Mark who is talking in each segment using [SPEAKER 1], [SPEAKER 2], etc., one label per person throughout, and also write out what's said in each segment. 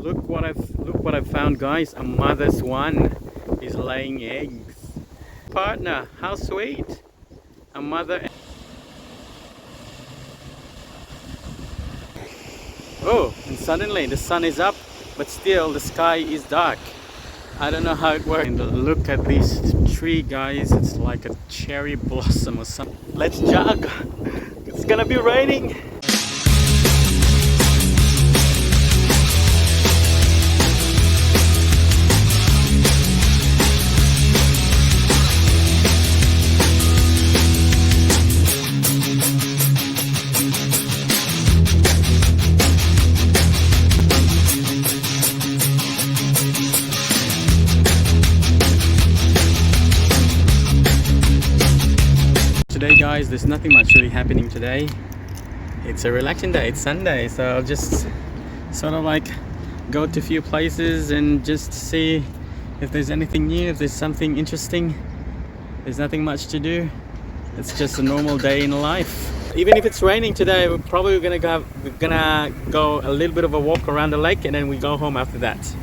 [SPEAKER 1] Look what I've found, guys. A mother swan is laying eggs. Partner, how sweet. A mother. Oh, and suddenly the sun is up, but still the sky is dark. I don't know how it works. And look at this tree, guys. It's like a cherry blossom or something. Let's jog. It's gonna be raining. Today, guys, there's nothing much really happening today. It's a relaxing day. It's Sunday, so I'll just sort of like go to a few places and just see if there's anything new, if there's something interesting. There's nothing much to do. It's just a normal day in life. Even if it's raining today, we're probably gonna go a little bit of a walk around the lake, and then we go home after that.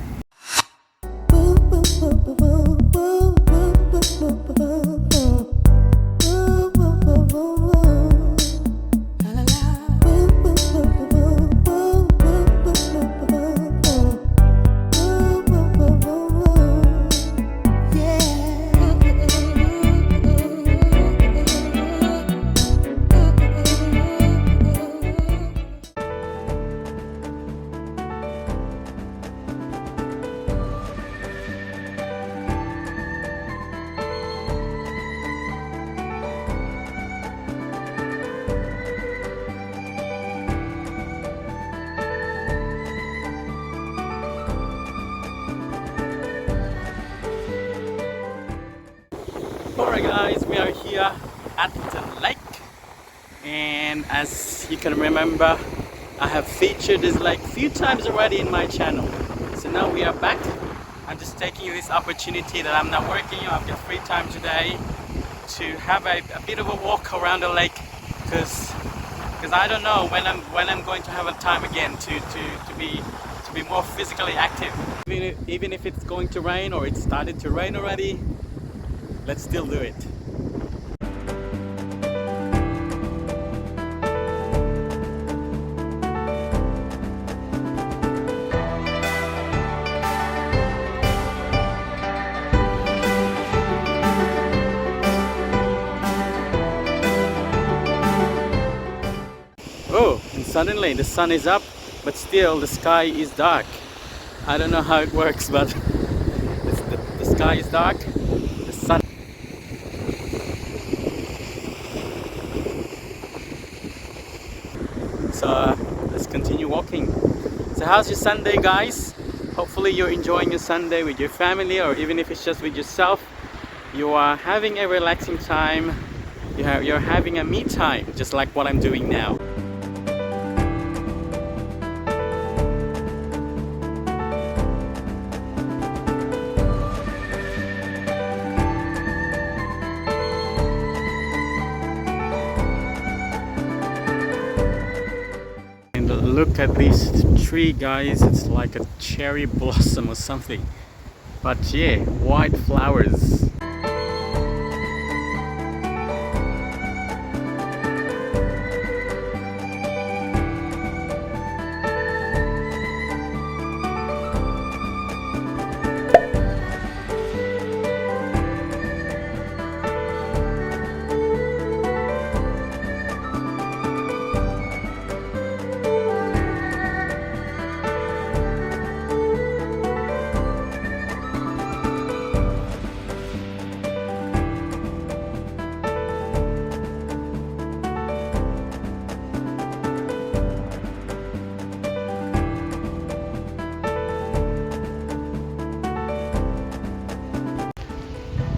[SPEAKER 1] Alright guys, we are here at the lake, and as you can remember, I have featured this lake a few times already in my channel. So now we are back. I'm just taking this opportunity that I'm not working, I've got free time today to have a bit of a walk around the lake, because I don't know when I'm going to have a time again to be more physically active. Even if it's going to rain or it started to rain already, let's still do it. Oh, and suddenly the sun is up, but still the sky is dark. I don't know how it works, but the sky is dark. The sun. So let's continue walking. So how's your Sunday, guys? Hopefully you're enjoying your Sunday with your family, or even if it's just with yourself. You are having a relaxing time. You're having a me time, just like what I'm doing now. Look at this tree, guys. It's like a cherry blossom or something, but yeah, white flowers.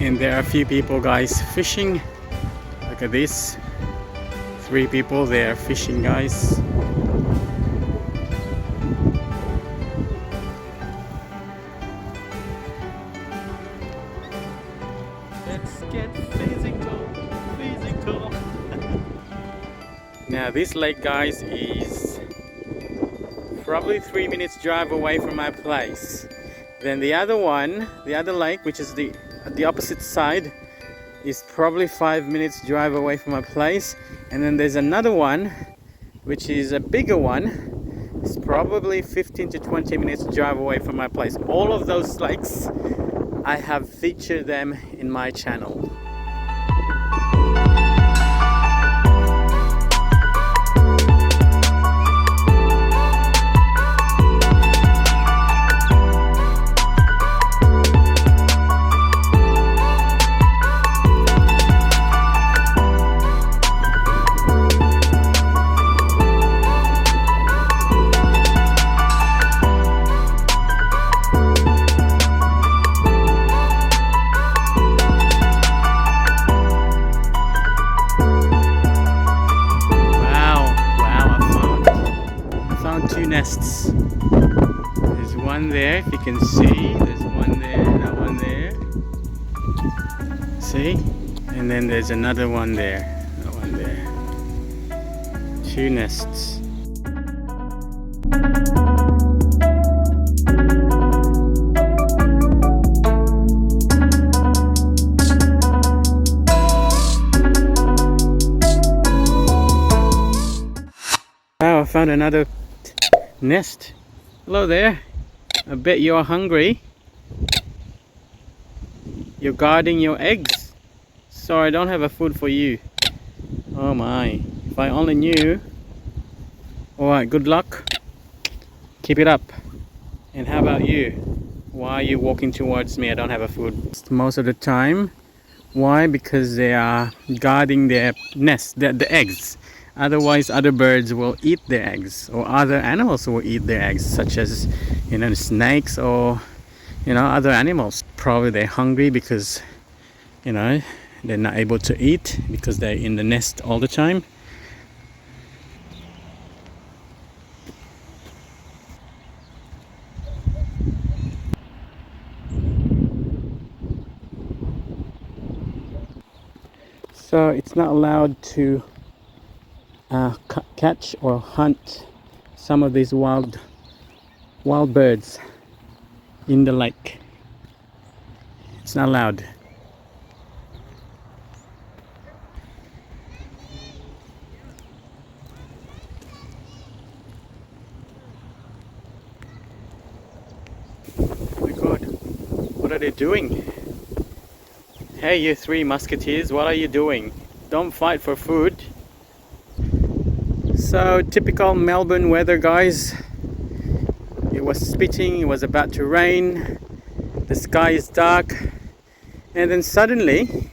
[SPEAKER 1] And there are a few people, guys, fishing. Look at this. 3 people there fishing, guys. Let's get physical. Now this lake, guys, is probably 3 minutes drive away from my place. Then the other one, the other lake, which is the opposite side, is probably 5 minutes drive away from my place. And then there's another one, which is a bigger one. It's probably 15 to 20 minutes drive away from my place. All of those lakes, I have featured them in my channel. Two nests. There's one there, if you can see. There's one there, that one there. See? And then there's another one there, that one there. Two nests. Wow, I found another nest. Hello there. I bet you're hungry. You're guarding your eggs. Sorry, I don't have a food for you. Oh my. If I only knew. Alright, good luck. Keep it up. And how about you? Why are you walking towards me? I don't have a food. Most of the time. Why? Because they are guarding their nest, the eggs. Otherwise, other birds will eat their eggs, or other animals will eat their eggs, such as, you know, snakes or, you know, other animals. Probably they're hungry because, you know, they're not able to eat because they're in the nest all the time. So it's not allowed to catch or hunt some of these wild birds in the lake. It's not allowed. Oh my God, what are they doing? Hey, you three musketeers, what are you doing? Don't fight for food. So typical Melbourne weather, guys. It was spitting, it was about to rain, the sky is dark, and then suddenly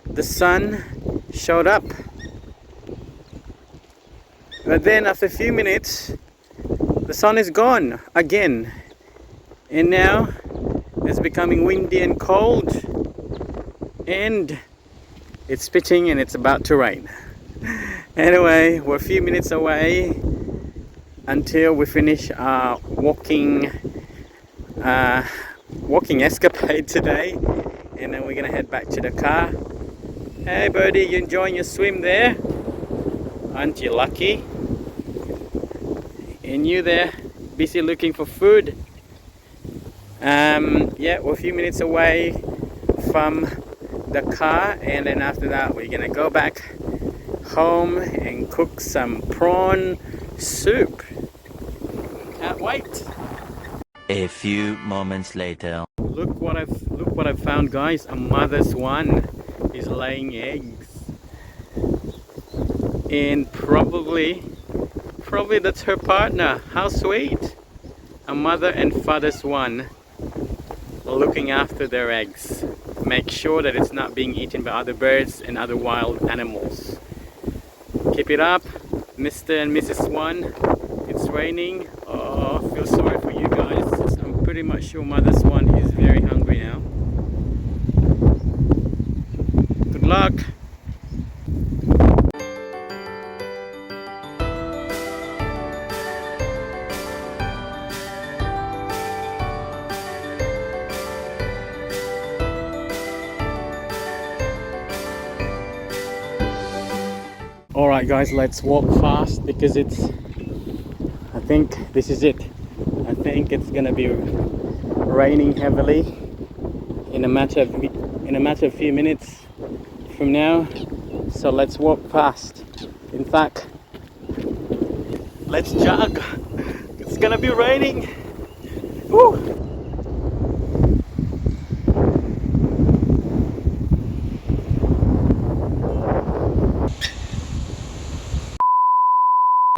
[SPEAKER 1] the sun showed up. But then after a few minutes the sun is gone again, and now it's becoming windy and cold, and it's spitting and it's about to rain. Anyway, we're a few minutes away until we finish our walking escapade today, and then we're gonna head back to the car. Hey birdie, you enjoying your swim there? Aren't you lucky? And you there, busy looking for food? Yeah, we're a few minutes away from the car, and then after that we're gonna go back home and cook some prawn soup. Can't wait.
[SPEAKER 2] A few moments later.
[SPEAKER 1] Look what I've found, guys. A mother swan is laying eggs, and probably that's her partner. How sweet! A mother and father swan looking after their eggs. Make sure that it's not being eaten by other birds and other wild animals. Keep it up, Mr. and Mrs. Swan. It's raining. Oh, I feel sorry for you guys. I'm pretty much sure Mother Swan is very hungry now. Good luck. Alright guys, let's walk fast because it's, I think this is it. I think it's gonna be raining heavily in a matter of few minutes from now. So let's walk past. In fact, let's jog. It's gonna be raining. Woo!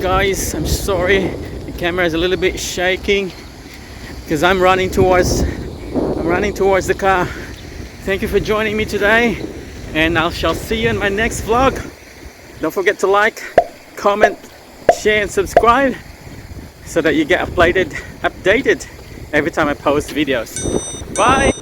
[SPEAKER 1] Guys, I'm sorry, the camera is a little bit shaking because I'm running towards the car. Thank you for joining me today, and I shall see you in my next vlog. Don't forget to like, comment, share and subscribe so that you get updated every time I post videos. Bye!